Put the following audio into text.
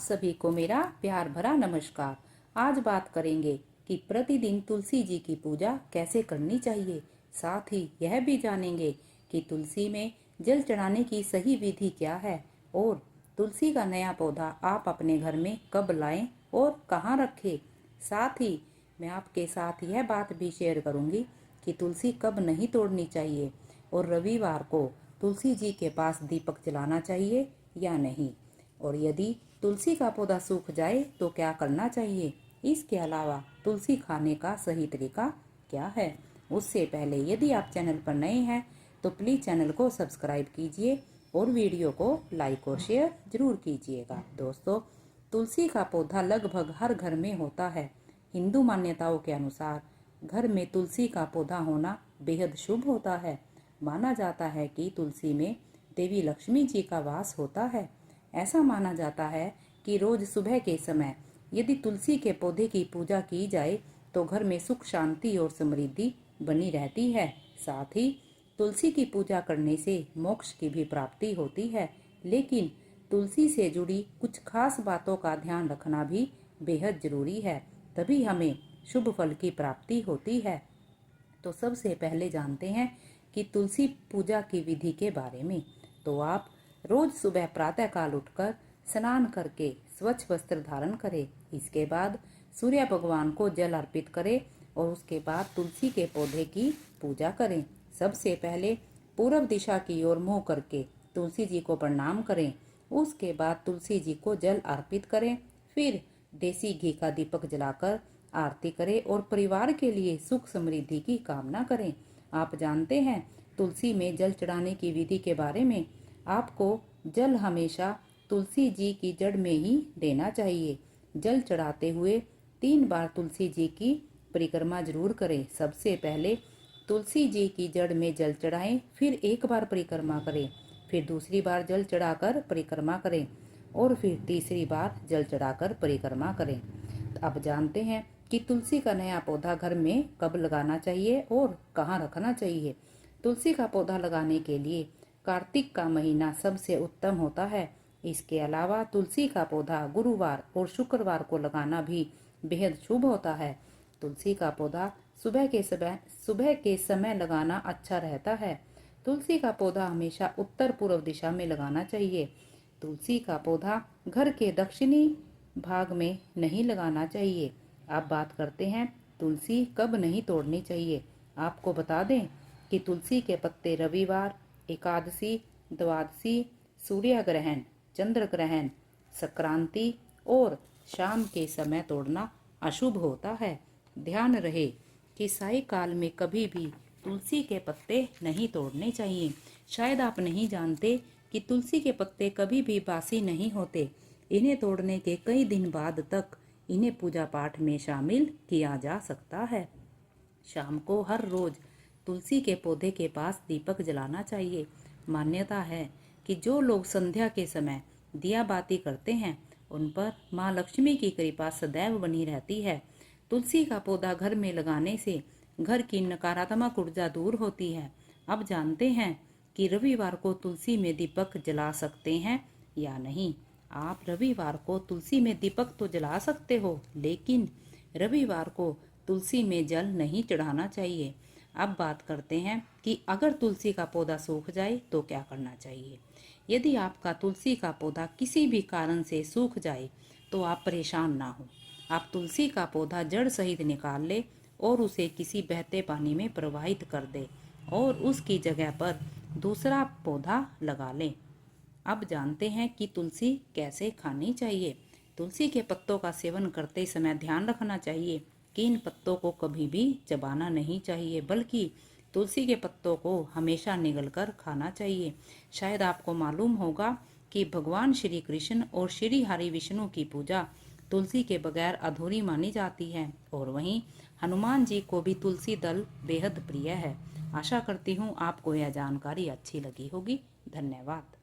सभी को मेरा प्यार भरा नमस्कार। आज बात करेंगे कि प्रतिदिन तुलसी जी की पूजा कैसे करनी चाहिए। साथ ही यह भी जानेंगे कि तुलसी में जल चढ़ाने की सही विधि क्या है और तुलसी का नया पौधा आप अपने घर में कब लाएं और कहां रखें। साथ ही मैं आपके साथ यह बात भी शेयर करूंगी कि तुलसी कब नहीं तोड़नी चाहिए और रविवार को तुलसी जी के पास दीपक जलाना चाहिए या नहीं, और यदि तुलसी का पौधा सूख जाए तो क्या करना चाहिए। इसके अलावा तुलसी खाने का सही तरीका क्या है। उससे पहले यदि आप चैनल पर नए हैं तो प्लीज़ चैनल को सब्सक्राइब कीजिए और वीडियो को लाइक और शेयर जरूर कीजिएगा। दोस्तों, तुलसी का पौधा लगभग हर घर में होता है। हिंदू मान्यताओं के अनुसार घर में तुलसी का पौधा होना बेहद शुभ होता है। माना जाता है कि तुलसी में देवी लक्ष्मी जी का वास होता है। ऐसा माना जाता है कि रोज सुबह के समय यदि तुलसी के पौधे की पूजा की जाए तो घर में सुख शांति और समृद्धि बनी रहती है। साथ ही तुलसी की पूजा करने से मोक्ष की भी प्राप्ति होती है। लेकिन तुलसी से जुड़ी कुछ खास बातों का ध्यान रखना भी बेहद जरूरी है, तभी हमें शुभ फल की प्राप्ति होती है। तो सबसे पहले जानते हैं कि तुलसी पूजा की विधि के बारे में। तो आप रोज सुबह प्रातःकाल उठकर स्नान करके स्वच्छ वस्त्र धारण करें। इसके बाद सूर्य भगवान को जल अर्पित करें और उसके बाद तुलसी के पौधे की पूजा करें। सबसे पहले पूर्व दिशा की ओर मुंह करके तुलसी जी को प्रणाम करें। उसके बाद तुलसी जी को जल अर्पित करें। फिर देसी घी का दीपक जलाकर आरती करें और परिवार के लिए सुख समृद्धि की कामना करें। आप जानते हैं तुलसी में जल चढ़ाने की विधि के बारे में। आपको जल हमेशा तुलसी जी की जड़ में ही देना चाहिए। जल चढ़ाते हुए 3 बार तुलसी जी की परिक्रमा जरूर करें। सबसे पहले तुलसी जी की जड़ में जल चढ़ाएं, फिर एक बार परिक्रमा करें, फिर दूसरी बार जल चढ़ाकर परिक्रमा करें और फिर तीसरी बार जल चढ़ाकर परिक्रमा करें। अब जानते हैं कि तुलसी का नया पौधा घर में कब लगाना चाहिए और कहाँ रखना चाहिए। तुलसी का पौधा लगाने के लिए कार्तिक का महीना सबसे उत्तम होता है। इसके अलावा तुलसी का पौधा गुरुवार और शुक्रवार को लगाना भी बेहद शुभ होता है। तुलसी का पौधा सुबह के समय लगाना अच्छा रहता है। तुलसी का पौधा हमेशा उत्तर पूर्व दिशा में लगाना चाहिए। तुलसी का पौधा घर के दक्षिणी भाग में नहीं लगाना चाहिए। अब बात करते हैं तुलसी कब नहीं तोड़नी चाहिए। आपको बता दें कि तुलसी के पत्ते रविवार, एकादशी, द्वादशी, सूर्य ग्रहण, चंद्र ग्रहण, संक्रांति और शाम के समय तोड़ना अशुभ होता है। ध्यान रहे कि साय काल में कभी भी तुलसी के पत्ते नहीं तोड़ने चाहिए। शायद आप नहीं जानते कि तुलसी के पत्ते कभी भी बासी नहीं होते। इन्हें तोड़ने के कई दिन बाद तक इन्हें पूजा पाठ में शामिल किया जा सकता है। शाम को हर रोज तुलसी के पौधे के पास दीपक जलाना चाहिए। मान्यता है कि जो लोग संध्या के समय दिया बाती करते हैं उन पर माँ लक्ष्मी की कृपा सदैव बनी रहती है। तुलसी का पौधा घर में लगाने से घर की नकारात्मक ऊर्जा दूर होती है। अब जानते हैं कि रविवार को तुलसी में दीपक जला सकते हैं या नहीं। आप रविवार को तुलसी में दीपक तो जला सकते हो, लेकिन रविवार को तुलसी में जल नहीं चढ़ाना चाहिए। अब बात करते हैं कि अगर तुलसी का पौधा सूख जाए तो क्या करना चाहिए। यदि आपका तुलसी का पौधा किसी भी कारण से सूख जाए तो आप परेशान ना हो। आप तुलसी का पौधा जड़ सहित निकाल ले और उसे किसी बहते पानी में प्रवाहित कर दे और उसकी जगह पर दूसरा पौधा लगा लें। अब जानते हैं कि तुलसी कैसे खानी चाहिए। तुलसी के पत्तों का सेवन करते समय ध्यान रखना चाहिए कि इन पत्तों को कभी भी चबाना नहीं चाहिए, बल्कि तुलसी के पत्तों को हमेशा निगलकर खाना चाहिए। शायद आपको मालूम होगा कि भगवान श्री कृष्ण और श्री हरि विष्णु की पूजा तुलसी के बगैर अधूरी मानी जाती है और वहीं हनुमान जी को भी तुलसी दल बेहद प्रिय है। आशा करती हूँ आपको यह जानकारी अच्छी लगी होगी। धन्यवाद।